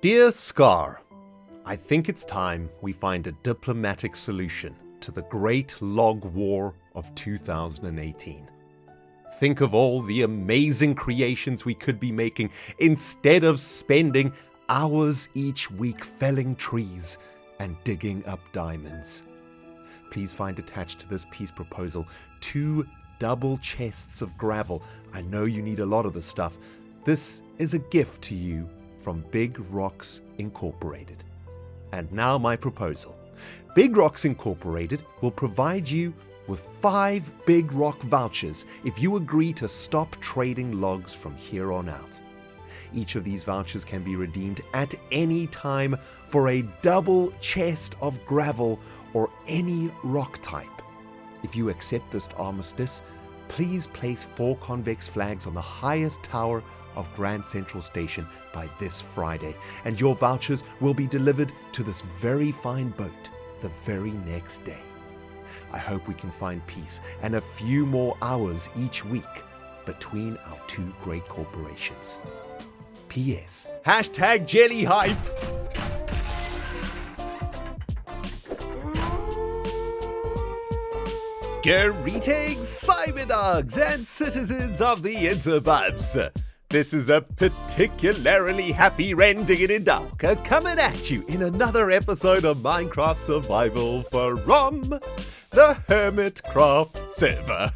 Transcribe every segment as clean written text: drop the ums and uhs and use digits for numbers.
Dear Scar, I think it's time we find a diplomatic solution to the Great Log War of 2018. Think of all the amazing creations we could be making instead of spending hours each week felling trees and digging up diamonds. Please find attached to this peace proposal 2 double chests of gravel. I know you need a lot of the stuff. This is a gift to you from Big Logz Incorporated. And now my proposal. Big Logz Incorporated will provide you with 5 Big Rock vouchers if you agree to stop trading logs from here on out. Each of these vouchers can be redeemed at any time for a double chest of gravel or any rock type. If you accept this armistice, please place 4 convex flags on the highest tower of Grand Central Station by this Friday, and your vouchers will be delivered to this very fine boat the very next day. I hope we can find peace and a few more hours each week between our 2 great corporations. P.S. Hashtag Jelly Hype! Greetings, Cyberdogs and citizens of the Interbubs! This is a particularly happy ReNDoG coming at you in another episode of Minecraft Survival from the Hermitcraft server.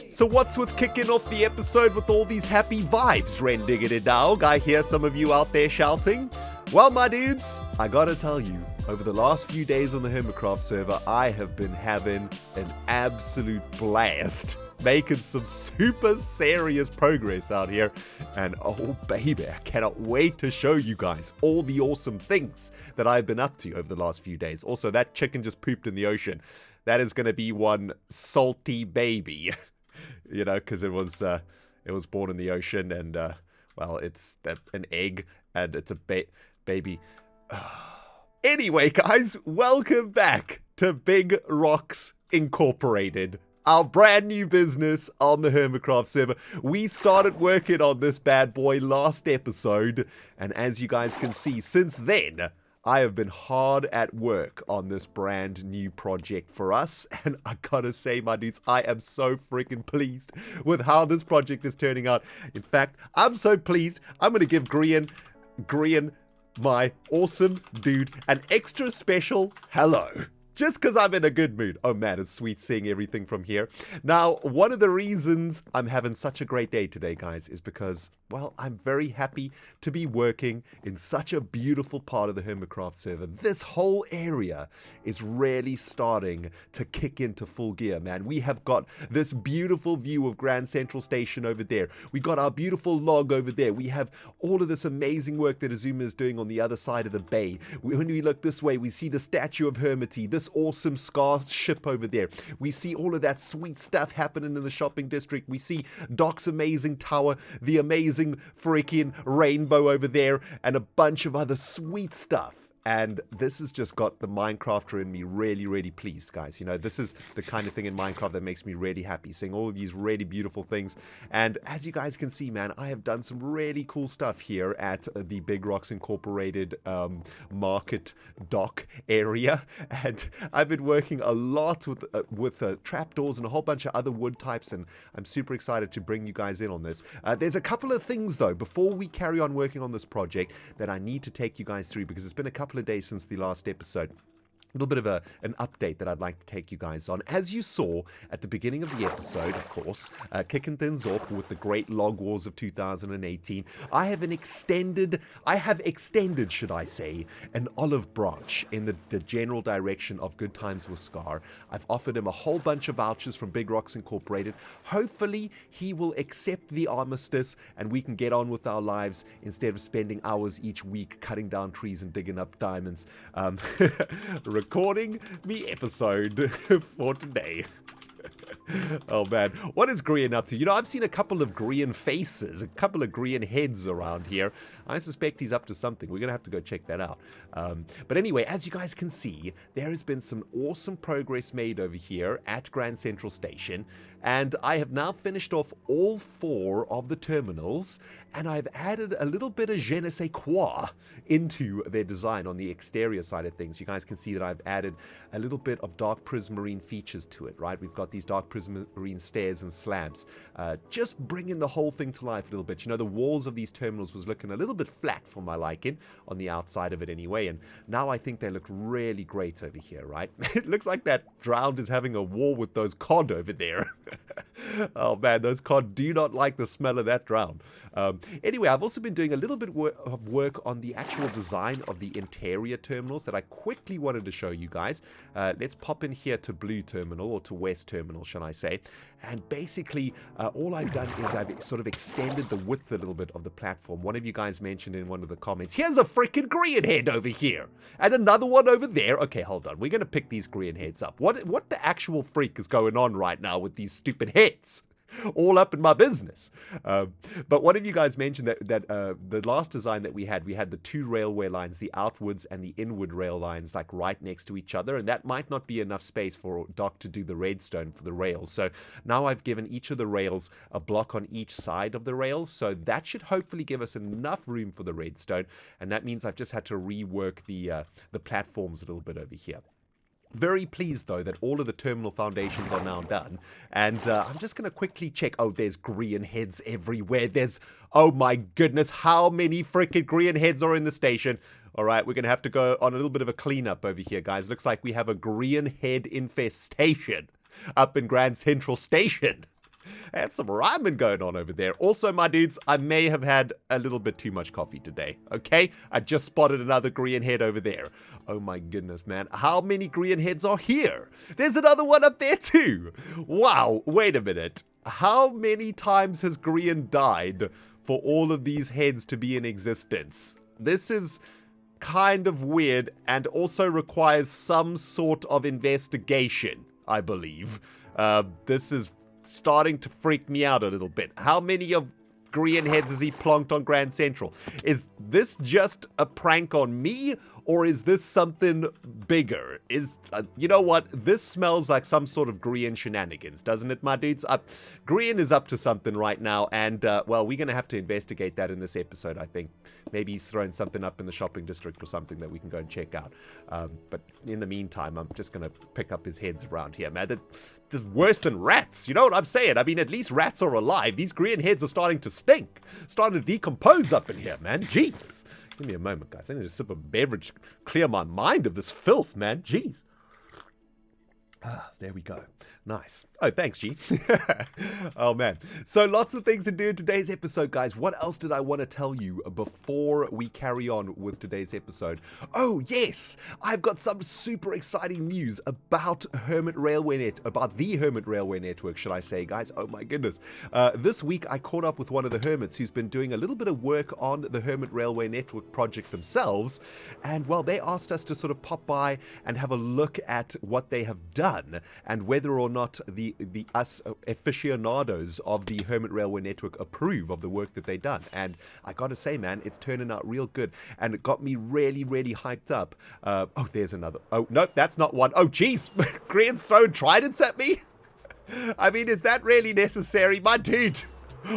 So what's with kicking off the episode with all these happy vibes, ReNDoG? I hear some of you out there shouting. Well, my dudes, I gotta tell you, over the last few days on the Hermitcraft server, I have been having an absolute blast, making some super serious progress out here. And oh baby, I cannot wait to show you guys all the awesome things that I've been up to over the last few days. Also, that chicken just pooped in the ocean. That is going to be one salty baby, you know, because it was born in the ocean, and well, it's an egg, and it's a baby. Anyway, guys, welcome back to Big Logz Incorporated, our brand new business on the Hermitcraft server. We started working on this bad boy last episode, and as you guys can see, since then, I have been hard at work on this brand new project for us, and I gotta say, my dudes, I am so freaking pleased with how this project is turning out. In fact, I'm so pleased, I'm gonna give Grian, my awesome dude, an extra special hello. Just because I'm in a good mood. Oh man, it's sweet seeing everything from here. Now, one of the reasons I'm having such a great day today, guys, is because, well, I'm very happy to be working in such a beautiful part of the Hermitcraft server. This whole area is really starting to kick into full gear, man. We have got this beautiful view of Grand Central Station over there. We got our beautiful log over there. We have all of this amazing work that Azuma is doing on the other side of the bay. When we look this way, we see the statue of Hermity, this awesome Scar ship over there. We see all of that sweet stuff happening in the shopping district. We see Doc's amazing tower, the amazing freaking rainbow over there, and a bunch of other sweet stuff. And this has just got the Minecrafter in me really, really pleased, guys. You know, this is the kind of thing in Minecraft that makes me really happy, seeing all of these really beautiful things. And as you guys can see, man, I have done some really cool stuff here at the Big Logz Incorporated market dock area. And I've been working a lot with trapdoors and a whole bunch of other wood types, and I'm super excited to bring you guys in on this. There's a couple of things, though, before we carry on working on this project that I need to take you guys through, because it's been a couple of days since the last episode. A little bit of an update that I'd like to take you guys on. As you saw at the beginning of the episode, of course, kicking things off with the Great Log Wars of 2018, I have extended, should I say, an olive branch in the general direction of Good Times with Scar. I've offered him a whole bunch of vouchers from Big Logz Incorporated. Hopefully, he will accept the armistice and we can get on with our lives instead of spending hours each week cutting down trees and digging up diamonds. Recording me episode for today. Oh man, what is Grian up to? You know, I've seen a couple of Grian faces, a couple of Grian heads around here. I suspect he's up to something. We're going to have to go check that out. But anyway, as you guys can see, there has been some awesome progress made over here at Grand Central Station. And I have now finished off all 4 of the terminals. and I've added a little bit of je ne sais quoi into their design on the exterior side of things. You guys can see that I've added a little bit of dark prismarine features to it, right? We've got these dark prismarine stairs and slabs, just bringing the whole thing to life a little bit. You know, the walls of these terminals was looking a little bit flat for my liking, on the outside of it anyway, and now I think they look really great over here, right? It looks like that drowned is having a war with those cod over there. Oh man, those cod do not like the smell of that drown. Anyway, I've also been doing a little bit of work on the actual design of the interior terminals that I quickly wanted to show you guys. Let's pop in here to Blue Terminal, or to West Terminal, shall I say. And basically, all I've done is I've sort of extended the width a little bit of the platform. One of you guys mentioned in one of the comments, here's a freaking Grian head over here, and another one over there. Okay, hold on. We're going to pick these Grian heads up. What the actual freak is going on right now with these stupid heads? All up in my business. But one of you guys mentioned that the last design that we had the two railway lines, the outwards and the inward rail lines, like right next to each other, and that might not be enough space for Doc to do the redstone for the rails. So now I've given each of the rails a block on each side of the rails, so that should hopefully give us enough room for the redstone, and that means I've just had to rework the platforms a little bit over here. Very pleased, though, that all of the terminal foundations are now done. And I'm just going to quickly check. Oh, there's Grian heads everywhere. Oh my goodness, how many freaking Grian heads are in the station? All right, we're going to have to go on a little bit of a cleanup over here, guys. Looks like we have a Grian head infestation up in Grand Central Station. Had some rhyming going on over there. Also, my dudes, I may have had a little bit too much coffee today, okay? I just spotted another Grian head over there. Oh my goodness, man. How many Grian heads are here? There's another one up there too. Wow, wait a minute. How many times has Grian died for all of these heads to be in existence? This is kind of weird and also requires some sort of investigation, I believe. This is starting to freak me out a little bit. How many of Grian heads has he plonked on Grand Central? Is this just a prank on me, or is this something bigger? You know what? This smells like some sort of Grian shenanigans, doesn't it, my dudes? Grian is up to something right now, and, well, we're going to have to investigate that in this episode, I think. Maybe he's throwing something up in the shopping district or something that we can go and check out. But in the meantime, I'm just going to pick up his heads around here, man. This is worse than rats. You know what I'm saying? I mean, at least rats are alive. These Grian heads are starting to stink. Starting to decompose up in here, man. Jeez. Give me a moment, guys. I need to sip a beverage, clear my mind of this filth, man. Jeez. There we go. Nice. Oh, thanks, G. Oh, man. So lots of things to do in today's episode, guys. What else did I want to tell you before we carry on with today's episode? Oh, yes. I've got some super exciting news about the Hermit Railway Network, should I say, guys. Oh, my goodness. This week, I caught up with one of the Hermits who's been doing a little bit of work on the Hermit Railway Network project themselves. And, well, they asked us to sort of pop by and have a look at what they have done and whether or not the us aficionados of the Hermit Railway Network approve of the work that they've done. And I gotta say, man, it's turning out real good, and it got me really, really hyped up. Oh, there's another. Oh, nope, that's not one. Oh, jeez, Grian's throwing tridents at me? I mean, is that really necessary, my dude?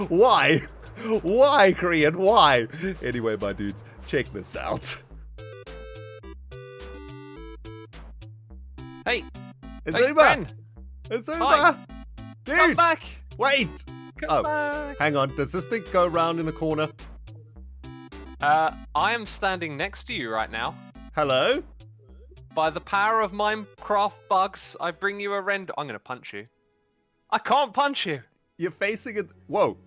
Why? Why, Grian? Why? Anyway, my dudes, check this out. Hey! It's hey, over! friend. It's over! Hi. Dude! Come back! Wait! Come back! Hang on. Does this thing go around in a corner? I am standing next to you right now. Hello? By the power of Minecraft bugs, I bring you a ReNDoG. I'm gonna punch you. I can't punch you! You're facing it. Whoa.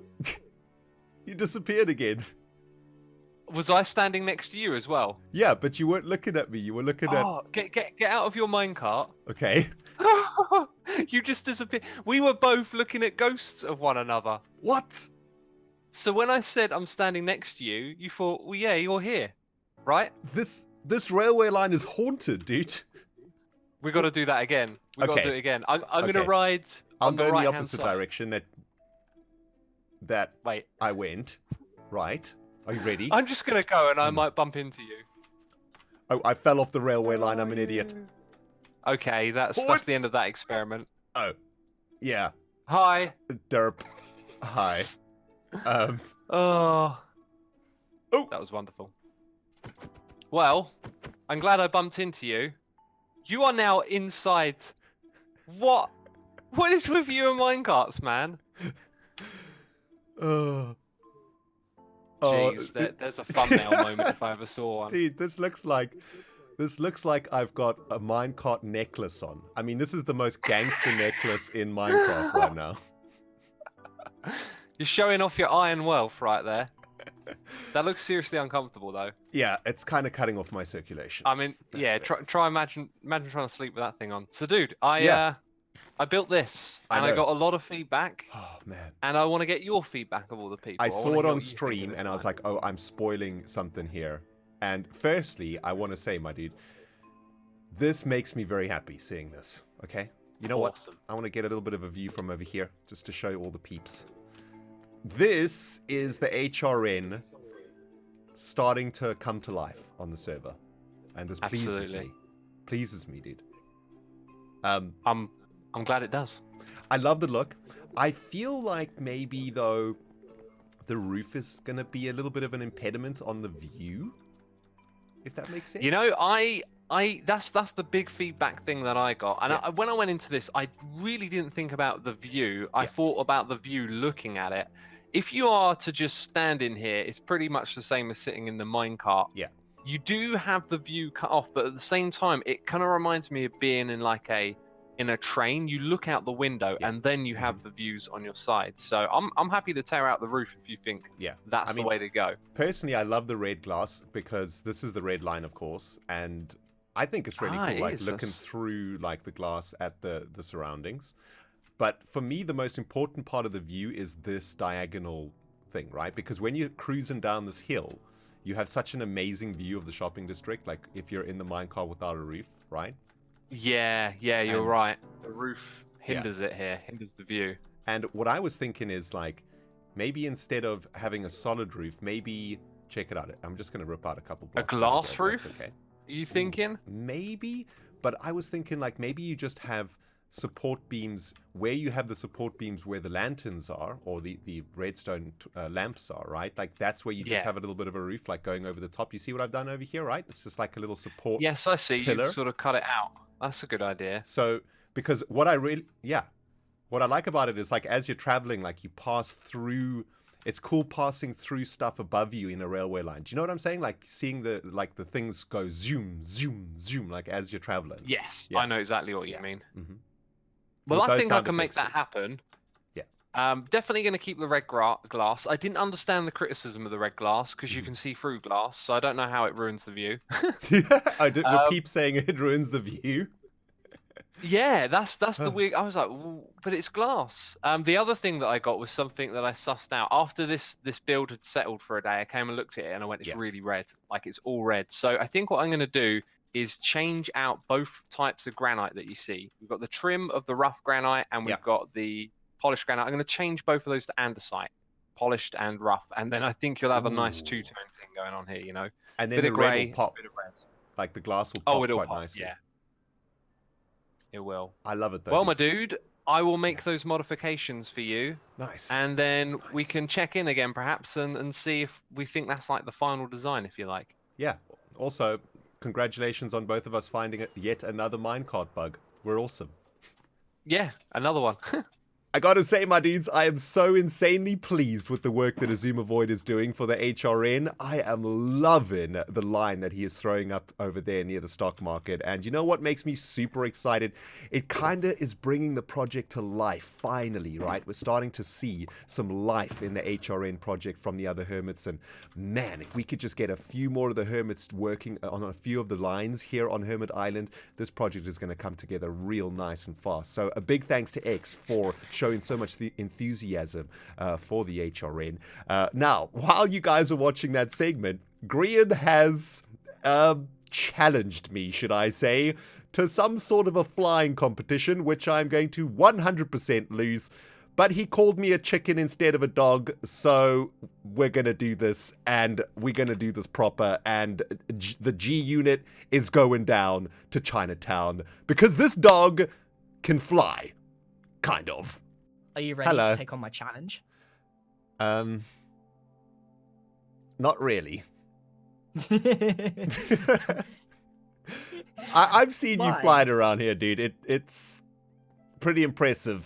You disappeared again. Was I standing next to you as well? Yeah, but you weren't looking at me. You were looking at... Oh, get out of your minecart. Okay. You just disappeared. We were both looking at ghosts of one another. What? So when I said I'm standing next to you, you thought, well, yeah, you're here, right? This railway line is haunted, dude. We got to do that again. We got to do it again. I'm going to ride I'll on go the in the right-hand opposite side. direction that Wait. I went. Right. Are you ready? I'm just going to go and I might bump into you. Oh, I fell off the railway line. I'm an idiot. Okay, that's the end of that experiment. Oh. Yeah. Hi. Derp. Hi. Oh, Oh. that was wonderful. Well, I'm glad I bumped into you. You are now inside. What? What is with you and minecarts, man? Oh, Jeez, there's a thumbnail moment if I ever saw one. dude, this looks like I've got a minecart necklace on. I mean, this is the most gangster necklace in Minecraft right now. You're showing off your iron wealth right there. That looks seriously uncomfortable, though. Yeah, it's kind of cutting off my circulation. I mean, That's yeah. bad. Try imagine trying to sleep with that thing on. So, dude, I built this, and I know. got a lot of feedback, Oh man. and I want to get your feedback of all the people. I wanna saw it hear on what you think of stream this and I was man. like, oh, I'm spoiling something here. And firstly, I want to say, my dude, this makes me very happy seeing this. Okay? You know Awesome. what? I want to get a little bit of a view from over here just to show all the peeps. This is the HRN starting to come to life on the server. And this pleases Absolutely. me. Pleases me, dude. I'm glad it does. I love the look. I feel like maybe, though, the roof is going to be a little bit of an impediment on the view, if that makes sense. You know, that's the big feedback thing that I got. And when I went into this, I really didn't think about the view. I thought about the view looking at it. If you are to just stand in here, it's pretty much the same as sitting in the minecart. Yeah. You do have the view cut off, but at the same time, it kind of reminds me of being in like in a train. You look out the window and then you have the views on your side. So I'm happy to tear out the roof if you think that's the way to go. Personally, I love the red glass because this is the red line, of course, and I think it's really cool, like looking through like the glass at the surroundings. But for me, the most important part of the view is this diagonal thing, right? Because when you're cruising down this hill, you have such an amazing view of the shopping district, like if you're in the minecart without a roof, right? Yeah, you're right. The roof hinders it here, hinders the view. And what I was thinking is like, maybe instead of having a solid roof, maybe, check it out. I'm just going to rip out a couple blocks. A glass roof? Okay. Are you thinking? Maybe, but I was thinking like maybe you just have support beams where you have the support beams where the lanterns are, or the redstone lamps are, right? Like that's where you just have a little bit of a roof, like going over the top. You see what I've done over here, right? It's just like a little support. Yes, I see. pillar. You sort of cut it out. That's a good idea. So, because what I like about it is like as you're traveling, like you pass through. It's cool passing through stuff above you in a railway line. Do you know what I'm saying? Like seeing the things go zoom, zoom, zoom, like as you're traveling. Yes, Yeah. I know exactly what you mean. Mm-hmm. Well, With I those think I sound can make effects, that happen. Yeah. Definitely going to keep the red glass. I didn't understand the criticism of the red glass because you can see through glass, so I don't know how it ruins the view. I did. Were peeps saying it ruins the view? Yeah, that's the weird. I was like, but it's glass. The other thing that I got was something that I sussed out after this build had settled for a day. I came and looked at it and I went, it's really red, like it's all red. So I think what I'm going to do is change out both types of granite that you see. We've got the trim of the rough granite and we've got the polished granite. I'm going to change both of those to andesite, polished and rough, and then I think you'll have a nice two-tone thing going on here. You know, and then bit the of grey, red will pop. bit of red. Like the glass will pop it'll quite pop, nicely. Yeah. It will. I love it though. Well, my dude, I will make those modifications for you. Nice. And then we can check in again, perhaps, and see if we think that's like the final design, if you like. Yeah. Also, congratulations on both of us finding yet another minecart bug. We're awesome. Yeah, another one. I gotta say, my dudes, I am so insanely pleased with the work that Azuma Void is doing for the HRN. I am loving the line that he is throwing up over there near the stock market. And you know what makes me super excited? It kinda is bringing the project to life, finally, right? We're starting to see some life in the HRN project from the other Hermits. And man, if we could just get a few more of the Hermits working on a few of the lines here on Hermit Island, this project is gonna come together real nice and fast. So a big thanks to X for showing so much enthusiasm for the HRN. Now, while you guys are watching that segment, Grian has challenged me, should I say, to some sort of a flying competition, which I'm going to 100% lose. But he called me a chicken instead of a dog, so we're going to do this, and we're going to do this proper, and the G unit is going down to Chinatown, because this dog can fly. Kind of. Are you ready to take on my challenge? Not really. I've seen you flying around here, dude. It's pretty impressive.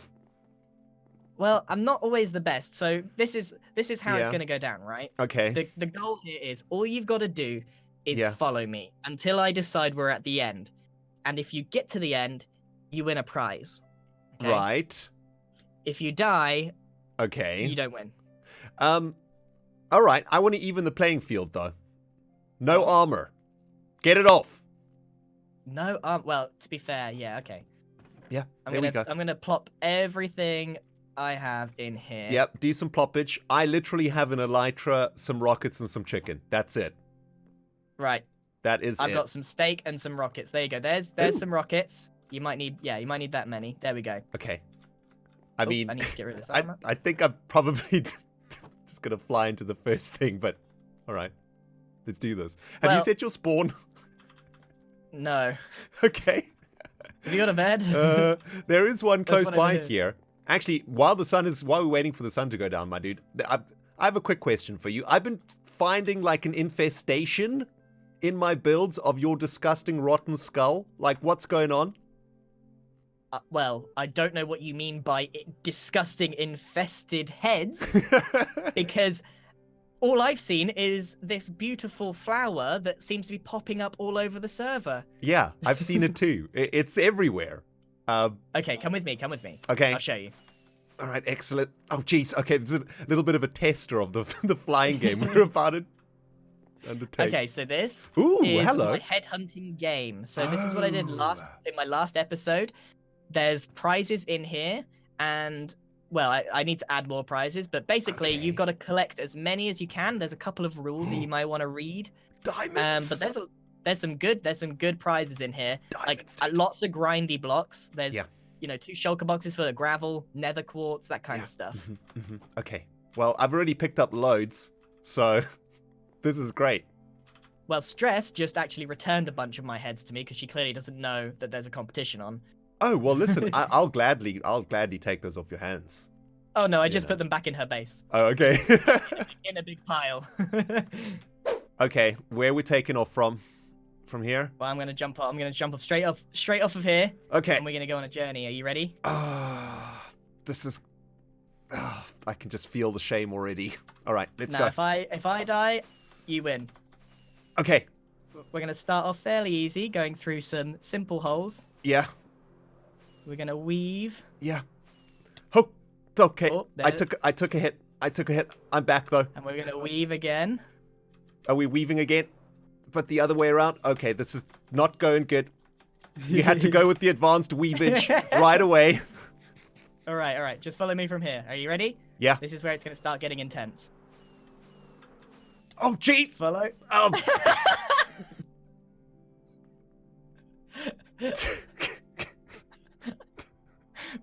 Well, I'm not always the best, so this is how it's gonna go down, right? Okay. The goal here is all you've got to do is Yeah. follow me until I decide we're at the end, and if you get to the end, you win a prize. Okay? Right. If you die, okay, you don't win. All right. I want to even the playing field though. No armor. Get it off. No, well, to be fair, yeah, okay. Yeah, I'm gonna plop everything I have in here. Yep, do some ploppage. I literally have an elytra, some rockets, and some chicken. That's it. Right. That is I've got some steak and some rockets. There you go. There's some rockets. You might need that many. There we go. Okay. I mean, I need to get rid of this armor. I think I'm probably just gonna fly into the first thing, but all right, let's do this. Have you set your spawn? No. Okay. Have you got a bed? There is one close by here. Actually, while we're waiting for the sun to go down, my dude, I have a quick question for you. I've been finding like an infestation in my builds of your disgusting rotten skull. Like, what's going on? Well, I don't know what you mean by disgusting infested heads, because all I've seen is this beautiful flower that seems to be popping up all over the server. Yeah, I've seen it too. It's everywhere. Okay, come with me. Okay. I'll show you. All right, excellent. Oh, jeez. Okay, there's a little bit of a tester of the flying game we're about to undertake. Okay, so this is my headhunting game. So this is what I did in my last episode. There's prizes in here, and well, I need to add more prizes, but basically you've got to collect as many as you can. There's a couple of rules that you might want to read. Diamonds. But there's some good prizes in here. Diamonds, like lots of grindy blocks. There's 2 shulker boxes for the gravel, nether quartz, that kind of stuff. Okay. Well, I've already picked up loads, so this is great. Well, Stress just actually returned a bunch of my heads to me because she clearly doesn't know that there's a competition on. Oh, well, listen, I'll gladly take those off your hands. Oh, no, I just put them back in her base. Oh, okay. in a big pile. Okay, where are we taking off from? From here? Well, I'm gonna jump off straight off of here. Okay. And we're gonna go on a journey. Are you ready? This is... I can just feel the shame already. All right, let's go. Now, if I die, you win. Okay. We're gonna start off fairly easy, going through some simple holes. Yeah. We're gonna weave. Yeah. Oh, okay. Oh, I took a hit. I'm back though. And we're gonna weave again. Are we weaving again? But the other way around? Okay, this is not going good. You had to go with the advanced weavage right away. All right. Just follow me from here. Are you ready? Yeah. This is where it's gonna start getting intense. Oh, jeez. Follow.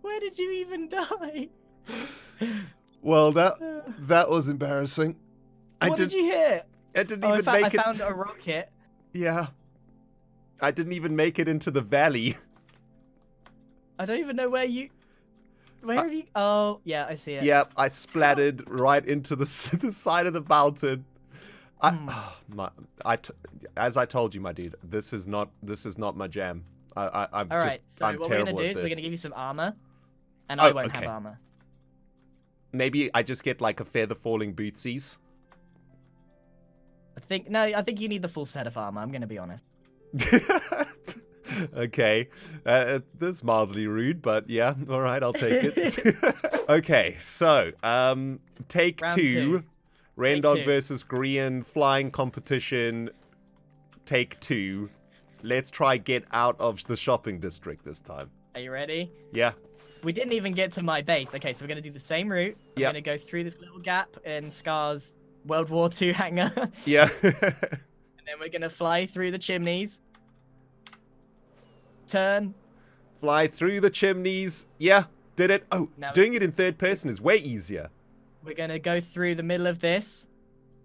Where did you even die? Well, that was embarrassing. What did you hit? I didn't even make it. I found a rocket. Yeah. I didn't even make it into the valley. I don't even know where have you... Oh, yeah, I see it. Yep, I splattered right into the side of the mountain. As I told you, my dude, this is not my jam. I'm All right, so I'm what we're terrible gonna do at is we're this. gonna give you some armor, and I won't have armor. Maybe I just get like a feather falling bootsies. I think you need the full set of armor. I'm gonna be honest. Okay, that's mildly rude, but yeah, all right, I'll take it. Okay, so take Round two. two. ReNDoG versus Grian flying competition. Take 2. Let's try get out of the shopping district this time. Are you ready? Yeah. We didn't even get to my base. Okay, so we're gonna do the same route. We're gonna go through this little gap in Scar's World War II hangar. Yeah. And then we're gonna fly through the chimneys. Turn. Fly through the chimneys. Yeah, did it. Oh, now doing it in third person is way easier. We're gonna go through the middle of this.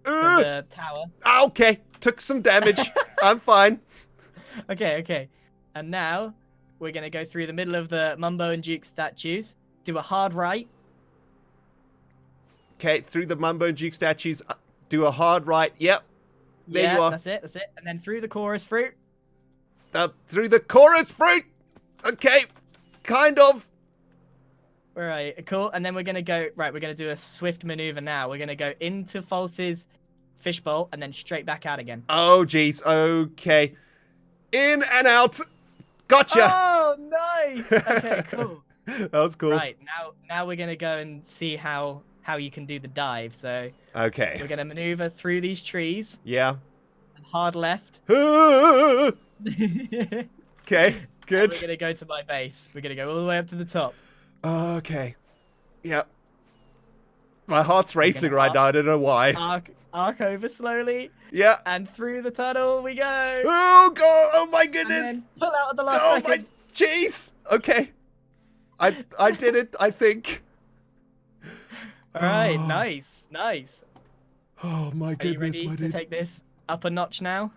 The tower. Okay, took some damage. I'm fine. Okay. And now we're gonna go through the middle of the Mumbo and Duke statues. Do a hard right. Okay, through the Mumbo and Duke statues. Do a hard right. Yep. There you are. That's it. And then through the chorus fruit. Through the chorus fruit. Okay. Kind of. All right, cool. And then we're going to go, we're going to do a swift maneuver now. We're going to go into False's fishbowl and then straight back out again. Oh, jeez. Okay. In and out. Gotcha. Oh, nice. Okay, cool. That was cool. Right, now we're going to go and see how you can do the dive. So Okay. we're going to maneuver through these trees. Yeah. Hard left. Okay. Good. We're going to go to my base. We're going to go all the way up to the top. Okay. Yep. My heart's racing right now. I don't know why. Arc over slowly. Yeah. And through the tunnel we go. Oh, God. Oh, my goodness. And then pull out at the last Oh, second. my jeez. Okay. I did it, I think. All right. Nice. Oh, my Are you goodness, ready my to dude. take this up a notch now?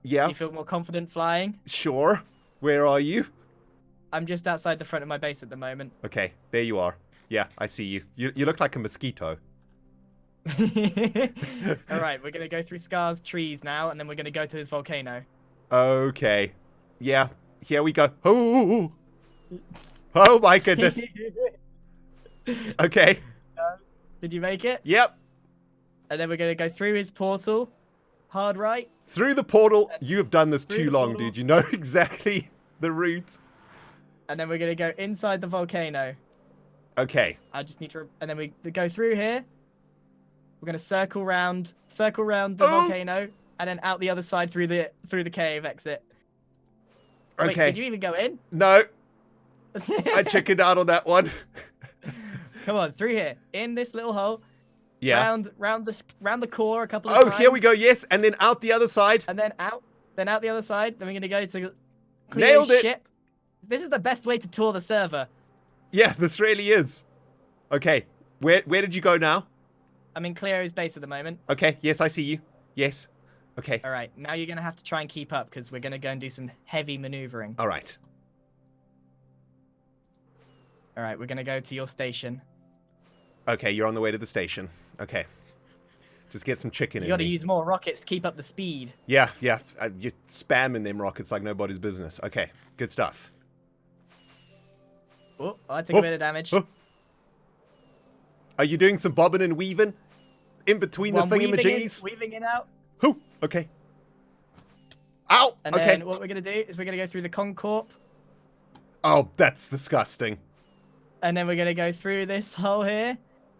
Yeah. Do you feel more confident flying? Sure. Where are you? I'm just outside the front of my base at the moment. Okay, there you are. Yeah, I see you. You look like a mosquito. All right, we're gonna go through Scar's trees now, and then we're gonna go to his volcano. Okay. Yeah, here we go. Oh, oh my goodness. Okay. Did you make it? Yep. And then we're gonna go through his portal. Hard right. Through the portal. You have done this Through too the long, portal. dude. You know exactly the route. And then we're gonna go inside the volcano. Okay. I just need to, and then we go through here. We're gonna circle round the volcano, and then out the other side through the cave exit. Okay. Wait, did you even go in? No, I chickened out on that one. Come on, through here, in this little hole. Yeah. Round the core a couple of times. Oh, here we go. Yes, and then out the other side. And then out the other side. Then we're gonna go to Nailed Cleo's it. ship. This is the best way to tour the server. Yeah, this really is. Okay, where did you go now? I'm in Cleo's base at the moment. Okay, yes, I see you. Yes. Okay. All right, now you're gonna have to try and keep up because we're gonna go and do some heavy maneuvering. All right. All right, we're gonna go to your station. Okay, you're on the way to the station. Okay. Just get some chicken You in gotta me. use more rockets to keep up the speed. Yeah. You're spamming them rockets like nobody's business. Okay, good stuff. Oh, I took a bit of damage. Oh. Are you doing some bobbing and weaving in between Well, the thingamajiggies? weaving in out. Whew, okay. Ow! And Okay. then what we're gonna do is we're gonna go through the Concorp, Oh, that's disgusting. and then we're gonna go through this hole here,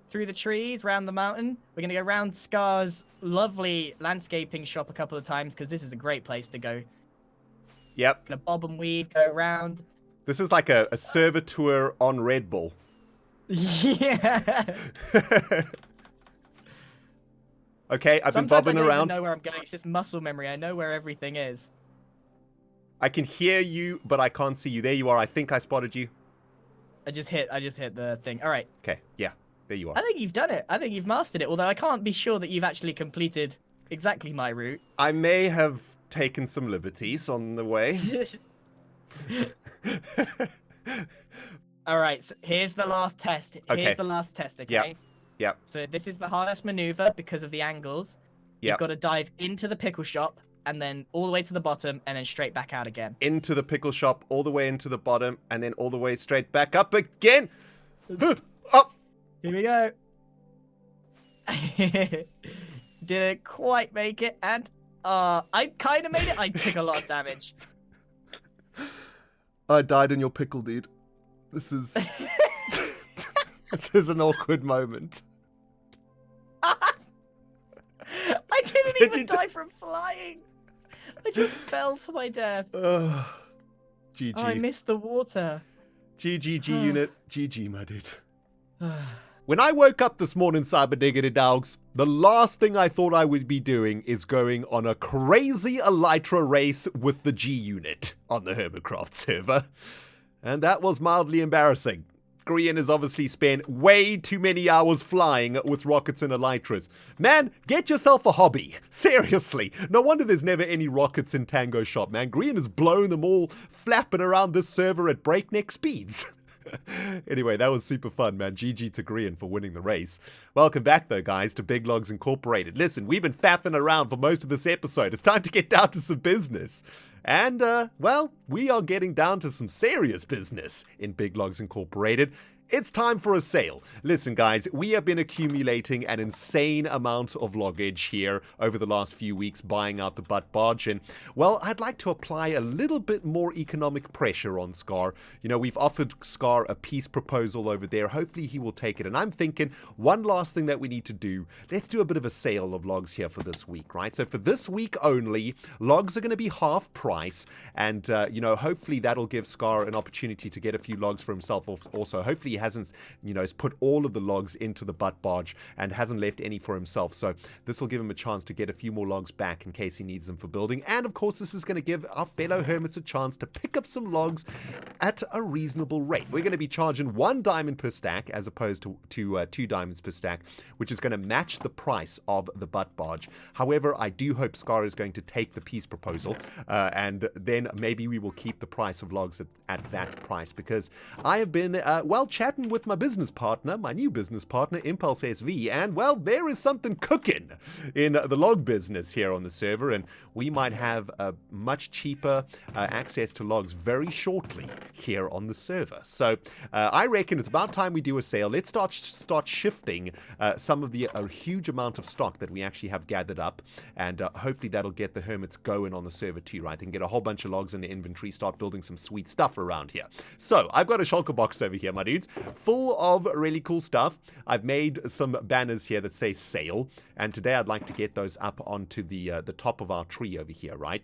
through the trees, round the mountain. We're gonna go round Scar's lovely landscaping shop a couple of times because this is a great place to go. Yep. Gonna bob and weave, go around. This is like a server tour on Red Bull. Yeah. Okay, I've been Sometimes I bobbing don't around. even know where I'm going. It's just muscle memory. I know where everything is. I can hear you, but I can't see you. There you are. I think I spotted you. I just hit the thing. All right. Okay, yeah. There you are. I think you've done it. I think you've mastered it. Although I can't be sure that you've actually completed exactly my route. I may have taken some liberties on the way. All right. So here's the last test. Okay. Here's the last test. Okay. Yep. So this is the hardest maneuver because of the angles. Yep. You've got to dive into the pickle shop and then all the way to the bottom and then straight back out again. Into the pickle shop, all the way into the bottom, and then all the way straight back up again. Up. Here we go. Didn't quite make it, and I kind of made it. I took a lot of damage. I died in your pickle, dude. This is this is an awkward moment. I didn't Did even you die from flying. I just fell to my death. GG. Oh, I missed the water. GG unit. GG, my dude. When I woke up this morning, Cyberdog, the last thing I thought I would be doing is going on a crazy Elytra race with the G unit on the Hermitcraft server. And that was mildly embarrassing. Grian has obviously spent way too many hours flying with rockets and elytras. Man, get yourself a hobby. Seriously. No wonder there's never any rockets in Tango Shop, man. Grian has blown them all, flapping around this server at breakneck speeds. Anyway, that was super fun, man. GG to Grian for winning the race. Welcome back, though, guys, to Big Logz Incorporated. Listen, we've been faffing around for most of this episode. It's time to get down to some business. And, well, we are getting down to some serious business in Big Logz Incorporated. It's time for a sale. Listen, guys, we have been accumulating an insane amount of loggage here over the last few weeks, buying out the butt barge. And, well, I'd like to apply a little bit more economic pressure on Scar. You know, we've offered Scar a peace proposal over there. Hopefully he will take it. And I'm thinking one last thing that we need to do, let's do a bit of a sale of logs here for this week, right? So for this week only, logs are going to be half price. And, you know, hopefully that'll give Scar an opportunity to get a few logs for himself also. Hopefully hasn't, you know, has put all of the logs into the butt barge and hasn't left any for himself. So this will give him a chance to get a few more logs back in case he needs them for building. And of course, this is going to give our fellow hermits a chance to pick up some logs at a reasonable rate. We're going to be charging 1 diamond per stack as opposed to 2 diamonds per stack, which is going to match the price of the butt barge. However, I do hope Scar is going to take the peace proposal, and then maybe we will keep the price of logs at that price, because I have been, well, chatting with my business partner, my new business partner, Impulse SV, and, well, there is something cooking in the log business here on the server, and we might have a much cheaper access to logs very shortly here on the server. So I reckon it's about time we do a sale. Let's start shifting some of the huge amount of stock that we actually have gathered up, and hopefully that'll get the hermits going on the server too, right? They can get a whole bunch of logs in the inventory, start building some sweet stuff around here. So I've got a shulker box over here, my dudes, full of really cool stuff. I've made some banners here that say sale, and today I'd like to get those up onto the top of our tree over here, right?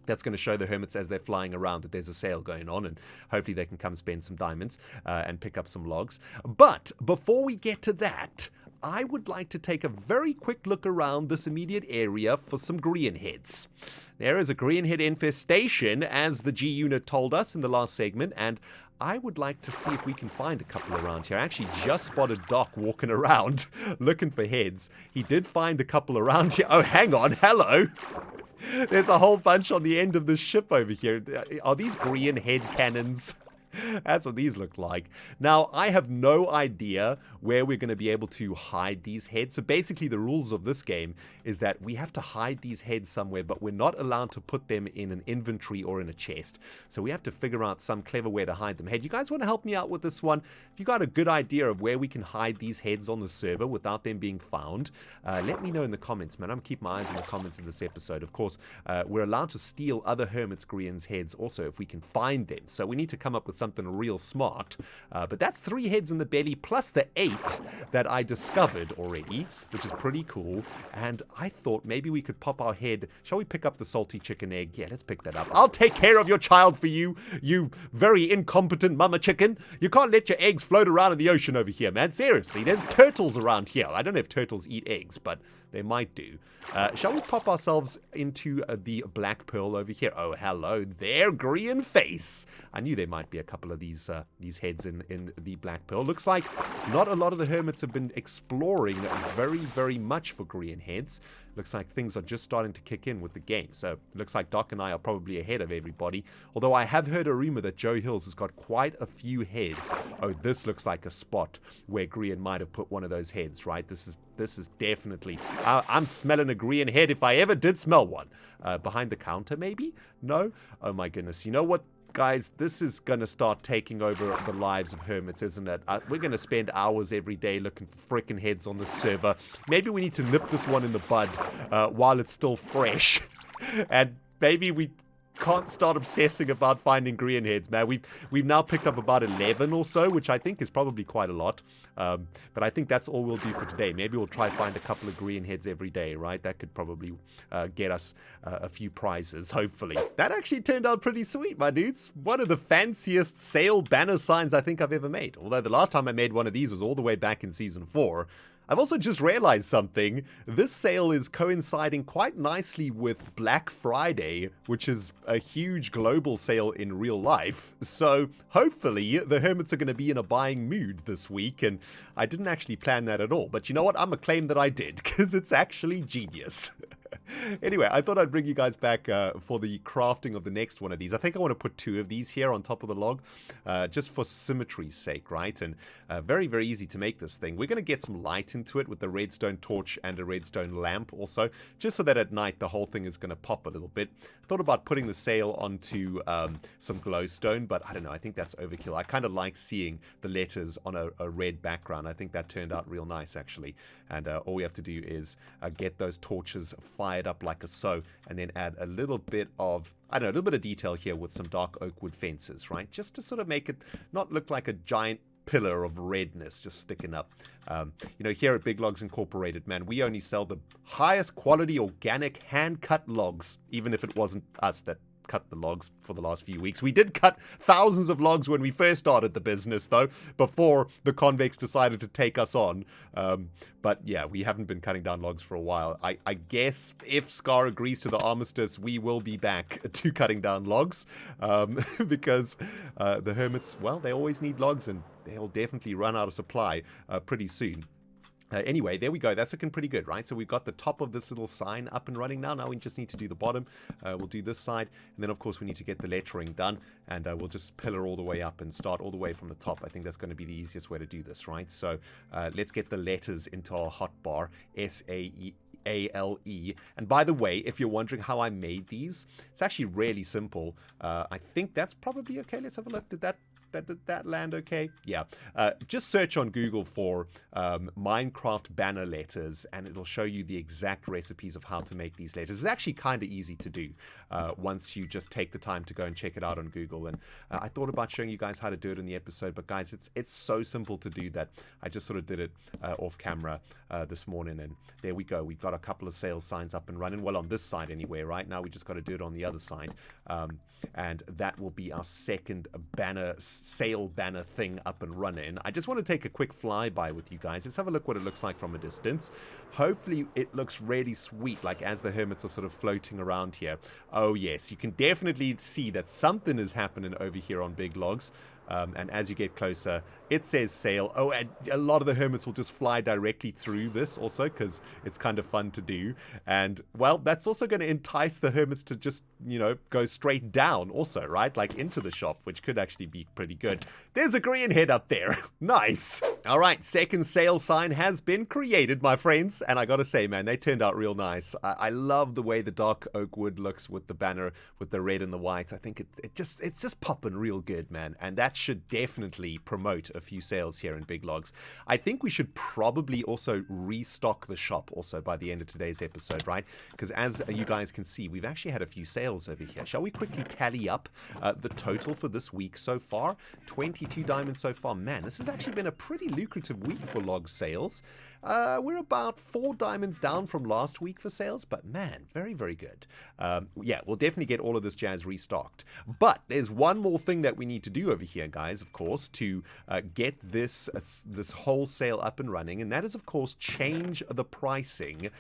That's going to show the hermits as they're flying around that there's a sale going on, and hopefully they can come spend some diamonds and pick up some logs. But before we get to that, I would like to take a very quick look around this immediate area for some Grian heads. There is a Grian head infestation, as the G unit told us in the last segment, and I would like to see if we can find a couple around here. I actually just spotted Doc walking around looking for heads. He did find a couple around here. Oh, hang on. Hello. There's a whole bunch on the end of the ship over here. Are these Grian head cannons? That's what these look like. Now, I have no idea where we're going to be able to hide these heads. So basically, the rules of this game is that we have to hide these heads somewhere, but we're not allowed to put them in an inventory or in a chest. So we have to figure out some clever way to hide them. Hey, do you guys want to help me out with this one? If you got a good idea of where we can hide these heads on the server without them being found, let me know in the comments, man. I'm keep my eyes in the comments of this episode. Of course, we're allowed to steal other Hermits Grian's heads also if we can find them. So we need to come up with something real smart, but that's 3 heads in the belly plus the 8 that I discovered already, which is pretty cool. And I thought maybe we could pop our head. Shall we pick up the salty chicken egg? Yeah, let's pick that up. I'll take care of your child for you, you very incompetent mama chicken. You can't let your eggs float around in the ocean over here, man. Seriously, there's turtles around here. I don't know if turtles eat eggs, but they might do. Shall we pop ourselves into the black pearl over here? Oh, hello there, Grian face. I knew there might be a couple of these heads in the black pearl. Looks like not a lot of the hermits have been exploring very, very much for Grian heads. Looks like things are just starting to kick in with the game. So it looks like Doc and I are probably ahead of everybody. Although I have heard a rumor that Joe Hills has got quite a few heads. Oh, this looks like a spot where Grian might have put one of those heads, right? This is definitely... I'm smelling a Grian head if I ever did smell one. Behind the counter, maybe? No? Oh my goodness. You know what? Guys, this is going to start taking over the lives of hermits, isn't it? We're going to spend hours every day looking for frickin' heads on the server. Maybe we need to nip this one in the bud while it's still fresh. And maybe we can't start obsessing about finding Grian heads, man. We've now picked up about 11 or so, which I think is probably quite a lot. But I think that's all we'll do for today. Maybe we'll try find a couple of Grian heads every day, right? That could probably get us a few prizes, hopefully. That actually turned out pretty sweet, my dudes. One of the fanciest sale banner signs I think I've ever made. Although the last time I made one of these was all the way back in Season 4. I've also just realized something. This sale is coinciding quite nicely with Black Friday, which is a huge global sale in real life. So hopefully the hermits are going to be in a buying mood this week, and I didn't actually plan that at all. But you know what? I'm going to claim that I did, because it's actually genius. Anyway, I thought I'd bring you guys back for the crafting of the next one of these. I think I want to put 2 of these here on top of the log, just for symmetry's sake, right? And very, very easy to make this thing. We're going to get some light into it with the redstone torch and a redstone lamp also, just so that at night the whole thing is going to pop a little bit. I thought about putting the sail onto some glowstone, but I don't know, I think that's overkill. I kind of like seeing the letters on a red background. I think that turned out real nice, actually. And all we have to do is get those torches fired up like so, and then add a little bit of, I don't know, a little bit of detail here with some dark oak wood fences, right? Just to sort of make it not look like a giant pillar of redness just sticking up. You know, here at Big Logz Incorporated, man, we only sell the highest quality organic hand-cut logs, even if it wasn't us that cut the logs for the last few weeks. We did cut thousands of logs when we first started the business, though, before the convicts decided to take us on. But yeah, we haven't been cutting down logs for a while. I guess if Scar agrees to the armistice, we will be back to cutting down logs, because the Hermits, well, they always need logs, and they'll definitely run out of supply pretty soon. Anyway, there we go. That's looking pretty good, right? So we've got the top of this little sign up and running now. Now we just need to do the bottom. We'll do this side. And then, of course, we need to get the lettering done. And we'll just pillar all the way up and start all the way from the top. I think that's going to be the easiest way to do this, right? So let's get the letters into our hotbar. S-A-E-A-L-E. And by the way, if you're wondering how I made these, it's actually really simple. I think that's probably okay. Let's have a look. Did that land okay? Yeah. Just search on Google for Minecraft banner letters, and it'll show you the exact recipes of how to make these letters. It's actually kind of easy to do once you just take the time to go and check it out on Google. And I thought about showing you guys how to do it in the episode, but guys, it's so simple to do that I just sort of did it off camera this morning, and there we go. We've got a couple of sales signs up and running. Well, on this side anyway, right? Now we just got to do it on the other side. And that will be our second sale banner thing up and running. I just want to take a quick flyby with you guys. Let's have a look what it looks like from a distance. Hopefully it looks really sweet, like as the Hermits are sort of floating around here. Oh yes, you can definitely see that something is happening over here on Big Logz. And as you get closer, it says sail. Oh, and a lot of the Hermits will just fly directly through this also, because it's kind of fun to do. And, well, that's also going to entice the Hermits to just, you know, go straight down also, right? Like into the shop, which could actually be pretty good. There's a Grian head up there. Nice. All right, second sale sign has been created, my friends. And I got to say, man, they turned out real nice. I love the way the dark oak wood looks with the banner, with the red and the white. I think it's just popping real good, man. And that should definitely promote a few sales here in Big Logz. I think we should probably also restock the shop also by the end of today's episode, right? Because as you guys can see, we've actually had a few sales over here. Shall we quickly tally up the total for this week so far? 22 diamonds so far. Man, this has actually been a pretty lucrative week for log sales. We're about 4 diamonds down from last week for sales, but man, very, very good. Yeah, we'll definitely get all of this jazz restocked. But there's one more thing that we need to do over here, guys, of course, to get this wholesale up and running, and that is, of course, change the pricing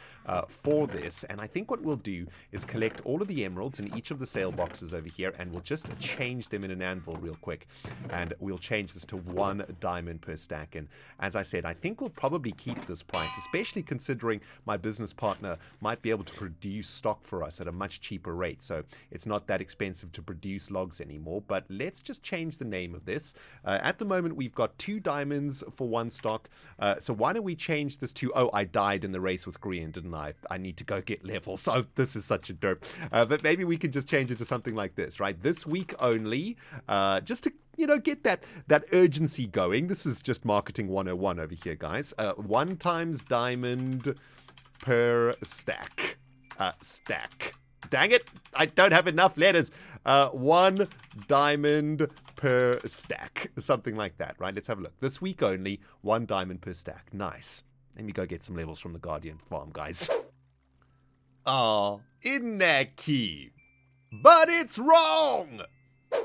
for this. And I think what we'll do is collect all of the emeralds in each of the sale boxes over here, and we'll just change them in an anvil real quick. And we'll change this to 1 diamond per stack. And as I said, I think we'll probably keep this price, especially considering my business partner might be able to produce stock for us at a much cheaper rate. So it's not that expensive to produce logs anymore. But let's just change the name of this. At the moment, we've got 2 diamonds for 1 stock. So why don't we change this to, oh, I died in the race with Grian, didn't I? I need to go get levels. So this is such a derp. But maybe we can just change it to something like this, right? This week only, just to, you know, get that urgency going. This is just marketing 101 over here, guys. 1 times diamond per stack. Stack. Dang it, I don't have enough letters. 1 diamond per stack. Something like that, right? Let's have a look. This week only, 1 diamond per stack. Nice. Let me go get some levels from the Guardian farm, guys. Oh, isn't that cute? But it's wrong!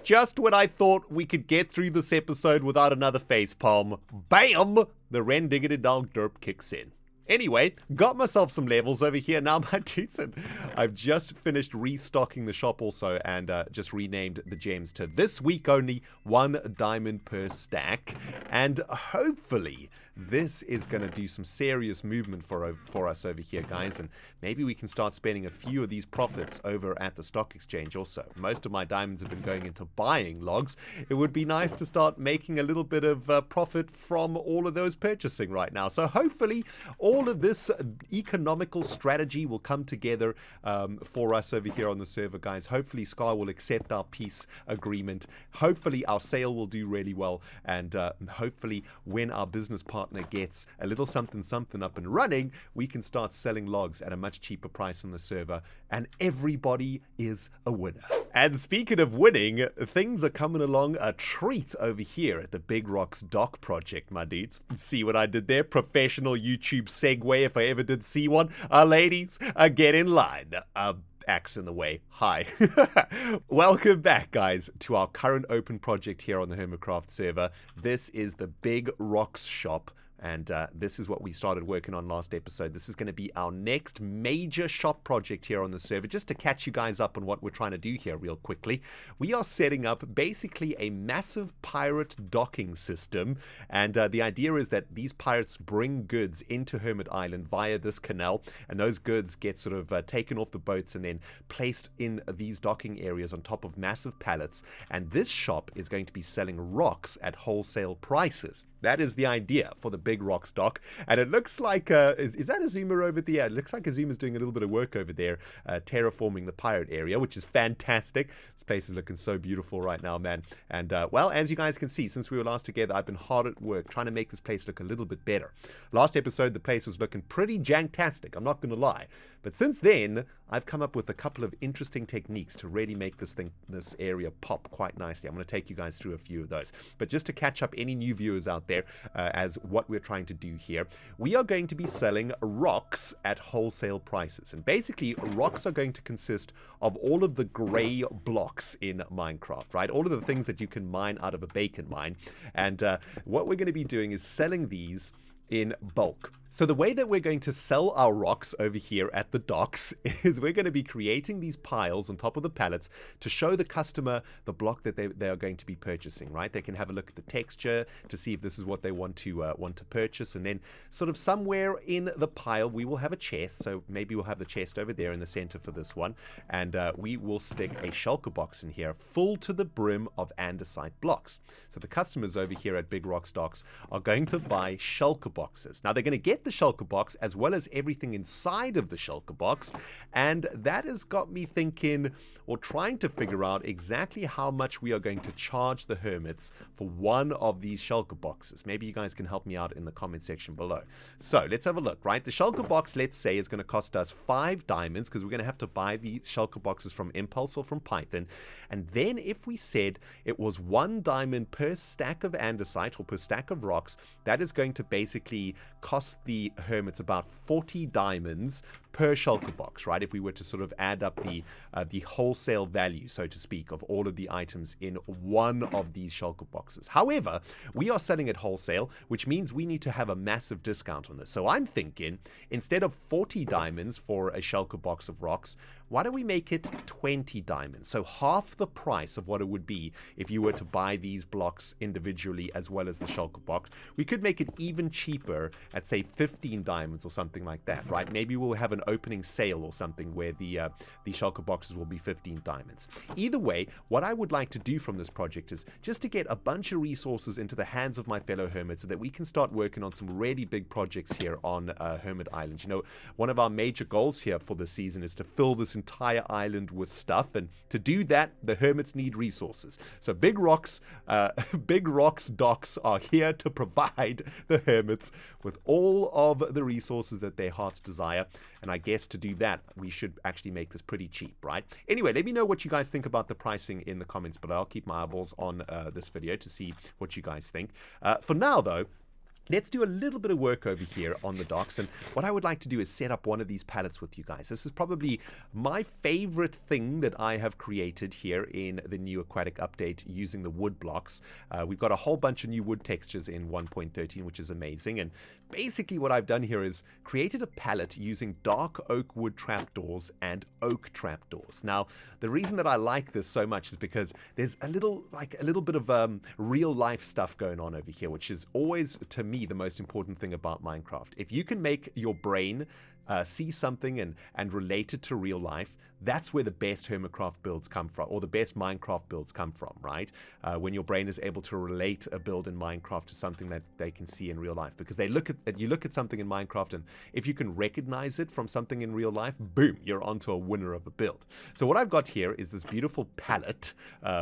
Just when I thought we could get through this episode without another facepalm, bam! The ReNDoG derp kicks in. Anyway, got myself some levels over here now, my dudes, and I've just finished restocking the shop also, and just renamed the gems to this week only 1 diamond per stack, and hopefully this is going to do some serious movement for us over here, guys, and maybe we can start spending a few of these profits over at the stock exchange also. Most of my diamonds have been going into buying logs. It would be nice to start making a little bit of profit from all of those purchasing right now. So hopefully all of this economical strategy will come together for us over here on the server, guys. Hopefully Sky will accept our peace agreement. Hopefully our sale will do really well, and hopefully when our business partner gets a little something up and running, we can start selling logs at a much cheaper price on the server, and everybody is a winner. And speaking of winning, things are coming along a treat over here at the Big Logz dock project, my dudes. See what I did there? Professional YouTube segue, if I ever did see one. Ladies, get in line. Axe in the way. Hi. Welcome back, guys, to our current open project here on the Hermitcraft server. This is the Big Logz shop, and this is what we started working on last episode. This is going to be our next major shop project here on the server. Just to catch you guys up on what we're trying to do here real quickly, we are setting up basically a massive pirate docking system, and the idea is that these pirates bring goods into Hermit Island via this canal, and those goods get sort of taken off the boats and then placed in these docking areas on top of massive pallets, and this shop is going to be selling rocks at wholesale prices. That is the idea for the Big Logz dock, and it looks like, is that Azuma over there? It looks like Azuma's doing a little bit of work over there, terraforming the pirate area, which is fantastic. This place is looking so beautiful right now, man. And, well, as you guys can see, since we were last together, I've been hard at work trying to make this place look a little bit better. Last episode, the place was looking pretty janktastic, I'm not going to lie. But since then, I've come up with a couple of interesting techniques to really make this area pop quite nicely. I'm going to take you guys through a few of those. But just to catch up any new viewers out there, as what we're trying to do here, we are going to be selling rocks at wholesale prices. And basically, rocks are going to consist of all of the gray blocks in Minecraft, right? All of the things that you can mine out of a bacon mine. And what we're going to be doing is selling these in bulk. So the way that we're going to sell our rocks over here at the docks is we're going to be creating these piles on top of the pallets to show the customer the block that they are going to be purchasing, right? They can have a look at the texture to see if this is what they want to purchase, and then sort of somewhere in the pile we will have a chest. So maybe we'll have the chest over there in the center for this one, and we will stick a shulker box in here full to the brim of andesite blocks. So the customers over here at Big Logz docks are going to buy shulker boxes. Now they're going to get the shulker box as well as everything inside of the shulker box, and that has got me thinking or trying to figure out exactly how much we are going to charge the hermits for one of these shulker boxes. Maybe you guys can help me out in the comment section below. So let's have a look, right? The shulker box, let's say, is going to cost us 5 diamonds because we're going to have to buy the shulker boxes from Impulse or from Python. And then if we said it was 1 diamond per stack of andesite or per stack of rocks, that is going to basically cost the hermits about 40 diamonds per shulker box, right? If we were to sort of add up the wholesale value, so to speak, of all of the items in one of these shulker boxes. However, we are selling at wholesale, which means we need to have a massive discount on this. So I'm thinking, instead of 40 diamonds for a shulker box of rocks, why don't we make it 20 diamonds? So half the price of what it would be if you were to buy these blocks individually as well as the shulker box. We could make it even cheaper at, say, 15 diamonds or something like that, right? Maybe we'll have an opening sale or something where the shulker boxes will be 15 diamonds. Either way, what I would like to do from this project is just to get a bunch of resources into the hands of my fellow hermits so that we can start working on some really big projects here on Hermit Island. You know, one of our major goals here for this season is to fill this entire island with stuff, and to do that, the hermits need resources. So Big Logz docks are here to provide the hermits with all of the resources that their hearts desire, and I guess to do that, we should actually make this pretty cheap, right? Anyway, let me know what you guys think about the pricing in the comments below. I'll keep my eyeballs on this video to see what you guys think. For now, though, let's do a little bit of work over here on the docks, and what I would like to do is set up one of these pallets with you guys. This is probably my favorite thing that I have created here in the new Aquatic update using the wood blocks. We've got a whole bunch of new wood textures in 1.13, which is amazing, and basically what I've done here is created a palette using dark oak wood trapdoors and oak trapdoors. Now, the reason that I like this so much is because there's a little bit of real life stuff going on over here, which is always, to me, the most important thing about Minecraft. If you can make your brain see something and relate it to real life, that's where the best Hermitcraft builds come from, or the best Minecraft builds come from, right? When your brain is able to relate a build in Minecraft to something that they can see in real life. Because you look at something in Minecraft, and if you can recognize it from something in real life, boom, you're onto a winner of a build. So what I've got here is this beautiful palette,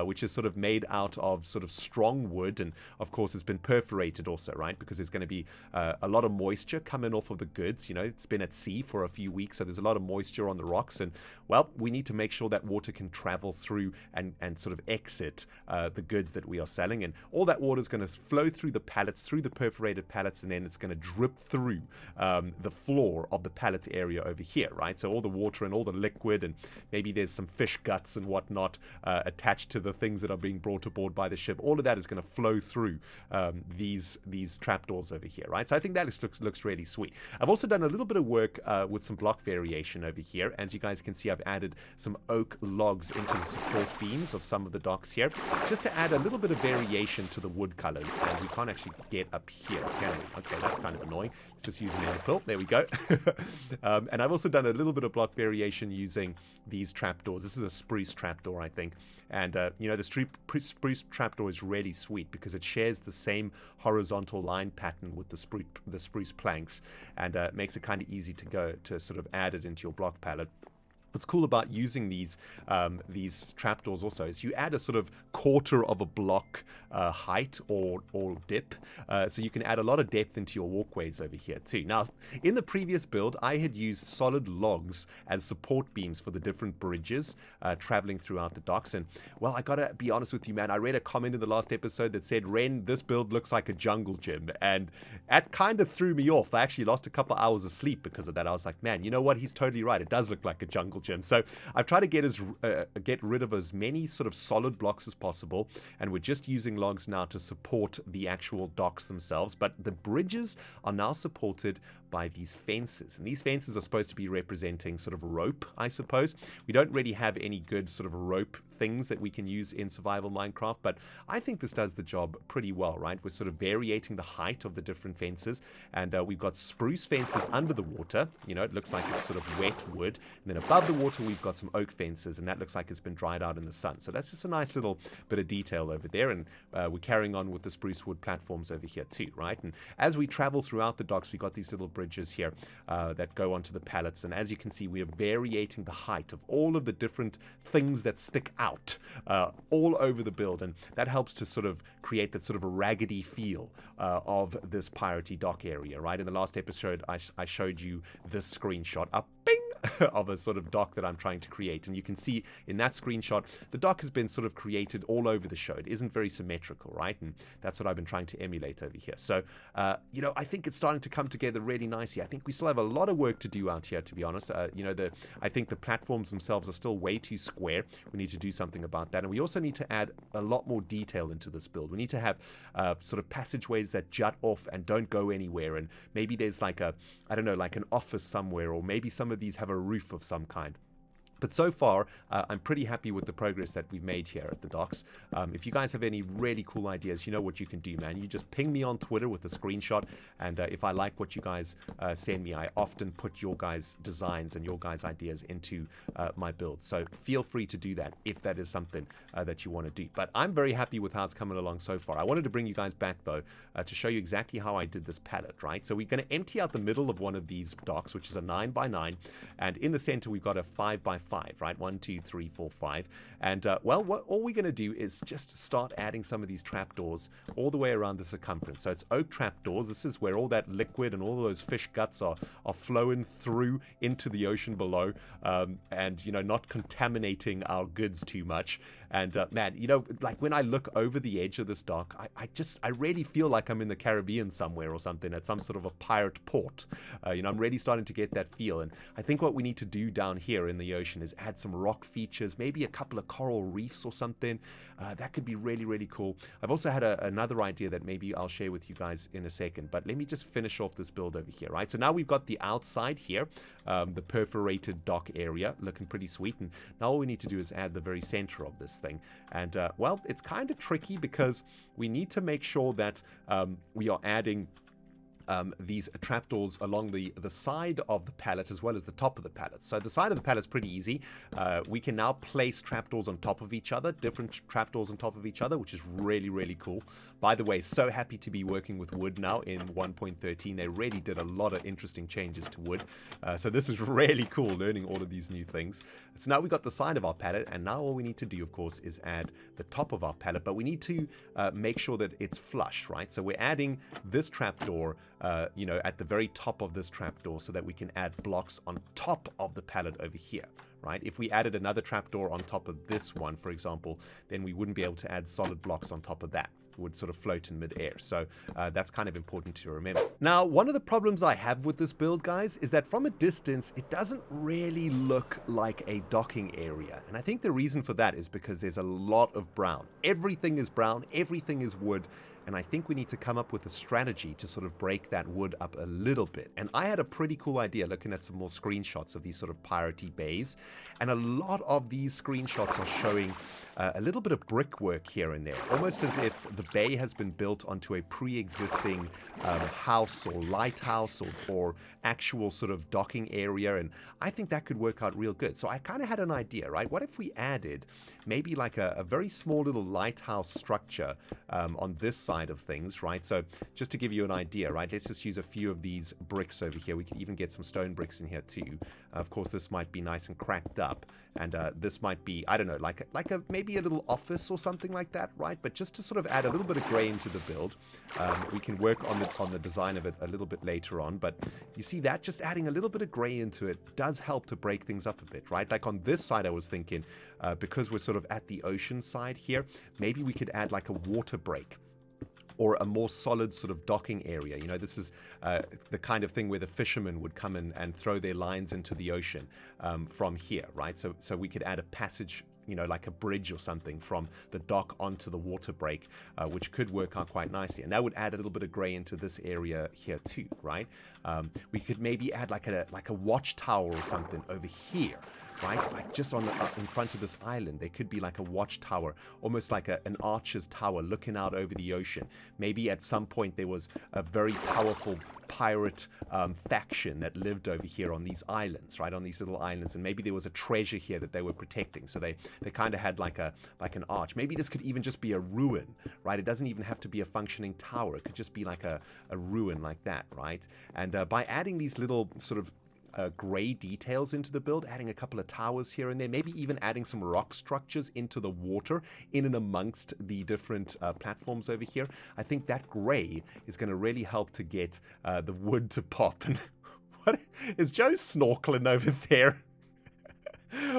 which is sort of made out of sort of strong wood, and of course it's been perforated also, right? Because there's going to be a lot of moisture coming off of the goods. You know, it's been at sea for a few weeks, so there's a lot of moisture on the rocks, and well, we need to make sure that water can travel through and sort of exit the goods that we are selling, and all that water is going to flow through the pallets, through the perforated pallets, and then it's going to drip through the floor of the pallet area over here, right? So all the water and all the liquid, and maybe there's some fish guts and whatnot attached to the things that are being brought aboard by the ship. All of that is going to flow through these trapdoors over here, right? So I think that looks really sweet. I've also done a little bit of work with some block variation over here. As you guys can see, I've added some oak logs into the support beams of some of the docks here, just to add a little bit of variation to the wood colors. And we can't actually get up here, can we? Okay, that's kind of annoying. Let's just use an air fill. There we go. And I've also done a little bit of block variation using these trapdoors. This is a spruce trapdoor, I think. And, you know, the spruce trapdoor is really sweet because it shares the same horizontal line pattern with the spruce planks, and makes it kind of easy to sort of add it into your block palette. What's cool about using these trapdoors also is you add a sort of quarter of a block height or dip, so you can add a lot of depth into your walkways over here too. Now, in the previous build, I had used solid logs as support beams for the different bridges traveling throughout the docks, and well, I gotta be honest with you, man, I read a comment in the last episode that said, Ren, this build looks like a jungle gym, and that kind of threw me off. I actually lost a couple hours of sleep because of that. I was like, man, you know what, he's totally right, it does look like a jungle gym. So I've tried to get rid of as many sort of solid blocks as possible, and we're just using logs now to support the actual docks themselves. But the bridges are now supported by these fences, and these fences are supposed to be representing sort of rope, I suppose. We don't really have any good sort of rope things that we can use in survival Minecraft, but I think this does the job pretty well, right? We're sort of variating the height of the different fences, and we've got spruce fences under the water. You know, it looks like it's sort of wet wood, and then above the water we've got some oak fences, and that looks like it's been dried out in the sun. So that's just a nice little bit of detail over there, and we're carrying on with the spruce wood platforms over here too, right? And as we travel throughout the docks, we've got these little bridges here that go onto the pallets, and as you can see, we are variating the height of all of the different things that stick out all over the build, and that helps to sort of create that sort of a raggedy feel of this piratey dock area, right? In the last episode, I showed you this screenshot up, bing, of a sort of dock that I'm trying to create, and you can see in that screenshot the dock has been sort of created all over the show. It isn't very symmetrical, right? And that's what I've been trying to emulate over here. So you know, I think it's starting to come together really nicely. I think we still have a lot of work to do out here, to be honest. You know, I think the platforms themselves are still way too square. We need to do something about that, and we also need to add a lot more detail into this build. We need to have sort of passageways that jut off and don't go anywhere, and maybe there's like a, I don't know, like an office somewhere, or maybe some of these have a roof of some kind. But so far, I'm pretty happy with the progress that we've made here at the docks. If you guys have any really cool ideas, you know what you can do, man. You just ping me on Twitter with a screenshot, and if I like what you guys send me, I often put your guys' designs and your guys' ideas into my build. So feel free to do that if that is something that you want to do. But I'm very happy with how it's coming along so far. I wanted to bring you guys back, though, to show you exactly how I did this palette, right? So we're going to empty out the middle of one of these docks, which is a 9x9, and in the center, we've got a 5x5. Right, 1, 2, 3, 4, 5, and well, all we're going to do is just start adding some of these trapdoors all the way around the circumference. So it's oak trapdoors. This is where all that liquid and all those fish guts are flowing through into the ocean below, and you know, not contaminating our goods too much. And man, you know, like when I look over the edge of this dock, I really feel like I'm in the Caribbean somewhere or something, at some sort of a pirate port. You know, I'm really starting to get that feel, and I think what we need to do down here in the ocean Infestation is add some rock features, maybe a couple of coral reefs or something. That could be really, really cool. I've also had another idea that maybe I'll share with you guys in a second, but let me just finish off this build over here, right? So now we've got the outside here, the perforated dock area, looking pretty sweet, and now all we need to do is add the very center of this thing. And, well, it's kind of tricky because we need to make sure that we are adding these trapdoors along the side of the pallet as well as the top of the pallet. So the side of the pallet's pretty easy. We can now place trapdoors on top of each other, different trapdoors on top of each other, which is really, really cool. By the way, so happy to be working with wood now in 1.13. They really did a lot of interesting changes to wood. So this is really cool, learning all of these new things. So now we've got the side of our pallet, and now all we need to do, of course, is add the top of our pallet. But we need to make sure that it's flush, right? So we're adding this trapdoor you know, at the very top of this trapdoor so that we can add blocks on top of the pallet over here, right? If we added another trapdoor on top of this one, for example, then we wouldn't be able to add solid blocks on top of that. It would sort of float in midair. So that's kind of important to remember. Now, one of the problems I have with this build, guys, is that from a distance, it doesn't really look like a docking area. And I think the reason for that is because there's a lot of brown. Everything is brown, everything is wood. And I think we need to come up with a strategy to sort of break that wood up a little bit. And I had a pretty cool idea looking at some more screenshots of these sort of piratey bays. And a lot of these screenshots are showing a little bit of brickwork here and there, almost as if the bay has been built onto a pre-existing house or lighthouse or actual sort of docking area. And I think that could work out real good. So I kind of had an idea, right? What if we added maybe like a very small little lighthouse structure on this side of things, right? So just to give you an idea, right? Let's just use a few of these bricks over here. We could even get some stone bricks in here too. Of course, this might be nice and cracked up, and this might be, I don't know, like a maybe a little office or something like that, right? But just to sort of add a little bit of gray into the build, we can work on the design of it a little bit later on. But you see that just adding a little bit of gray into it does help to break things up a bit, right? Like on this side, I was thinking, because we're sort of at the ocean side here, maybe we could add like a water break, or a more solid sort of docking area. You know, this is the kind of thing where the fishermen would come in and throw their lines into the ocean from here, right? So we could add a passage, you know, like a bridge or something from the dock onto the water break, which could work out quite nicely. And that would add a little bit of gray into this area here too, right? We could maybe add like a watchtower or something over here, right? Like just on in front of this island, there could be like a watchtower, almost like an archer's tower looking out over the ocean. Maybe at some point there was a very powerful pirate faction that lived over here on these islands, right? On these little islands, and maybe there was a treasure here that they were protecting. So they kind of had like an arch. Maybe this could even just be a ruin, right? It doesn't even have to be a functioning tower. It could just be like a ruin like that, right? And by adding these little sort of gray details into the build, adding a couple of towers here and there, maybe even adding some rock structures into the water in and amongst the different platforms over here, I think that gray is going to really help to get the wood to pop. And what is Joe snorkeling over there?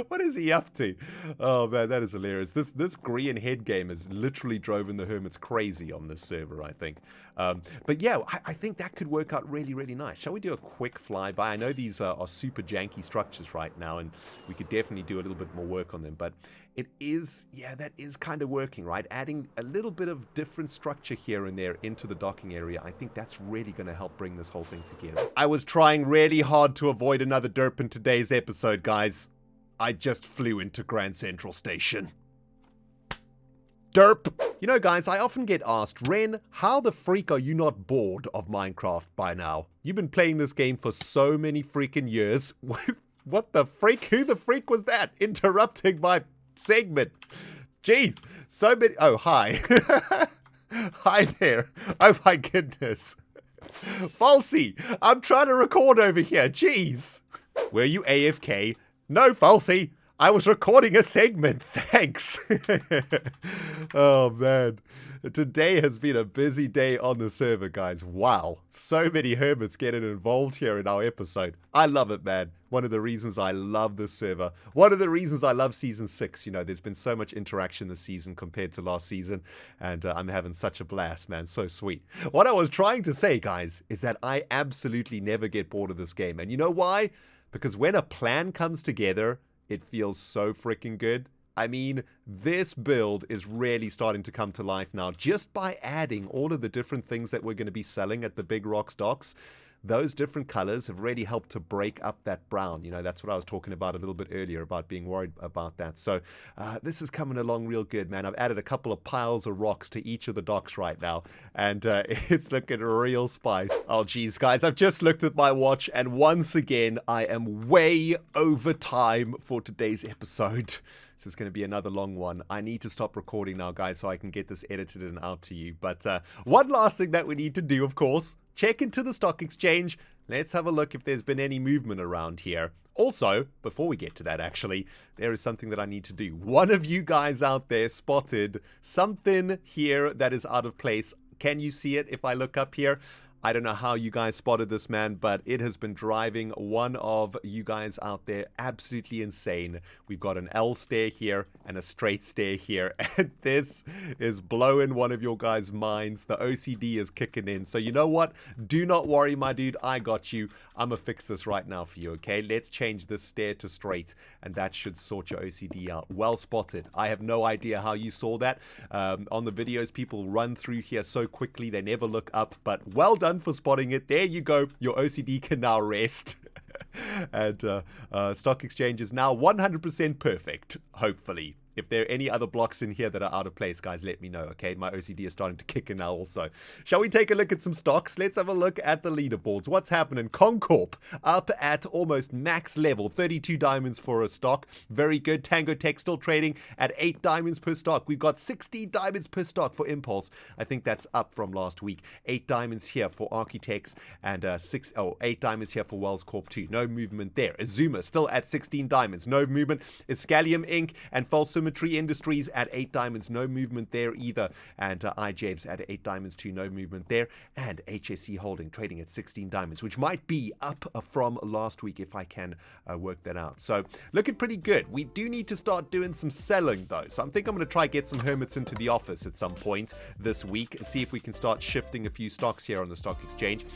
What is he up to? Oh man, that is hilarious. This Grian head game has literally driven the Hermits crazy on this server, I think. But yeah, I think that could work out really, really nice. Shall we do a quick flyby? I know these are super janky structures right now, and we could definitely do a little bit more work on them, but it is, yeah, that is kind of working, right? Adding a little bit of different structure here and there into the docking area, I think that's really going to help bring this whole thing together. I was trying really hard to avoid another derp in today's episode, guys. I just flew into Grand Central Station. Derp! You know, guys, I often get asked, Ren, how the freak are you not bored of Minecraft by now? You've been playing this game for so many freaking years. What the freak? Who the freak was that? Interrupting my segment. Jeez, so many... Oh, hi. Hi there. Oh my goodness. Falsey, I'm trying to record over here. Jeez. Were you AFK? No, Falsey. I was recording a segment. Thanks. Oh, man. Today has been a busy day on the server, guys. Wow. So many hermits getting involved here in our episode. I love it, man. One of the reasons I love this server. One of the reasons I love Season 6. You know, there's been so much interaction this season compared to last season. And I'm having such a blast, man. So sweet. What I was trying to say, guys, is that I absolutely never get bored of this game. And you know why? Because when a plan comes together, it feels so freaking good. I mean, this build is really starting to come to life now. Just by adding all of the different things that we're going to be selling at the Big Logz docks, those different colors have really helped to break up that brown. You know, that's what I was talking about a little bit earlier, about being worried about that. So this is coming along real good, man. I've added a couple of piles of rocks to each of the docks right now, and it's looking real spice. Oh, geez, guys, I've just looked at my watch, and once again, I am way over time for today's episode. This is going to be another long one. I need to stop recording now, guys, so I can get this edited and out to you. But one last thing that we need to do, of course, check into the stock exchange. Let's have a look if there's been any movement around here. Also, before we get to that, actually, there is something that I need to do. One of you guys out there spotted something here that is out of place. Can you see it if I look up here? I don't know how you guys spotted this, man, but it has been driving one of you guys out there absolutely insane. We've got an L stair here and a straight stair here, and this is blowing one of your guys' minds. The OCD is kicking in. So you know what? Do not worry, my dude. I got you. I'm gonna fix this right now for you, okay? Let's change this stair to straight, and that should sort your OCD out. Well spotted. I have no idea how you saw that. On the videos, people run through here so quickly, they never look up, but well done for spotting it. There you go. Your OCD can now rest. And stock exchange is now 100% perfect, hopefully. If there are any other blocks in here that are out of place, guys, let me know, okay? My OCD is starting to kick in now also. Shall we take a look at some stocks? Let's have a look at the leaderboards. What's happening? Concorp up at almost max level. 32 diamonds for a stock. Very good. Tango Tech still trading at 8 diamonds per stock. We've got 16 diamonds per stock for Impulse. I think that's up from last week. 8 diamonds here for Architects and 8 diamonds here for Wells Corp 2. No movement there. Azuma still at 16 diamonds. No movement. Scallium Inc. and False Symmetry Industries at 8 diamonds, no movement there either. And iJevs at 8 diamonds too, no movement there. And HSC Holding trading at 16 diamonds, which might be up from last week if I can work that out. So looking pretty good. We do need to start doing some selling though. So I think I'm going to try get some Hermits into the office at some point this week. See if we can start shifting a few stocks here on the stock exchange.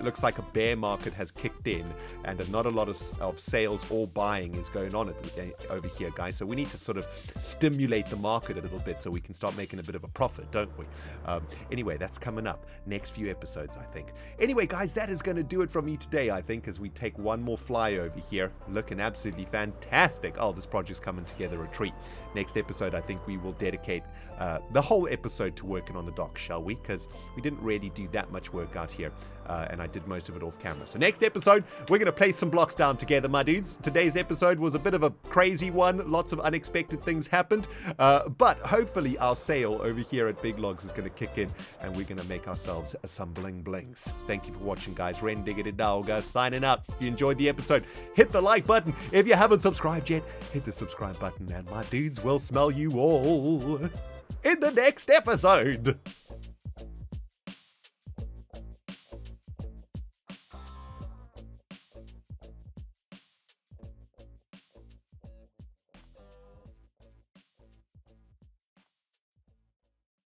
Looks like a bear market has kicked in, and not a lot of sales or buying is going on over here, guys. So we need to sort of stimulate the market a little bit so we can start making a bit of a profit, don't we? Anyway, that's coming up next few episodes, I think. Anyway, guys, that is going to do it from me today, I think, as we take one more fly over here. Looking absolutely fantastic. Oh, this project's coming together a treat. Next episode, I think we will dedicate the whole episode to working on the dock, shall we? Because we didn't really do that much work out here, and I did most of it off camera. So next episode, we're going to place some blocks down together, my dudes. Today's episode was a bit of a crazy one. Lots of unexpected things happened, but hopefully our sale over here at Big Logz is going to kick in, and we're going to make ourselves some bling blings. Thank you for watching, guys. ReNDoG signing out. If you enjoyed the episode, hit the like button. If you haven't subscribed yet, hit the subscribe button, and my dudes will smell you all in the next episode.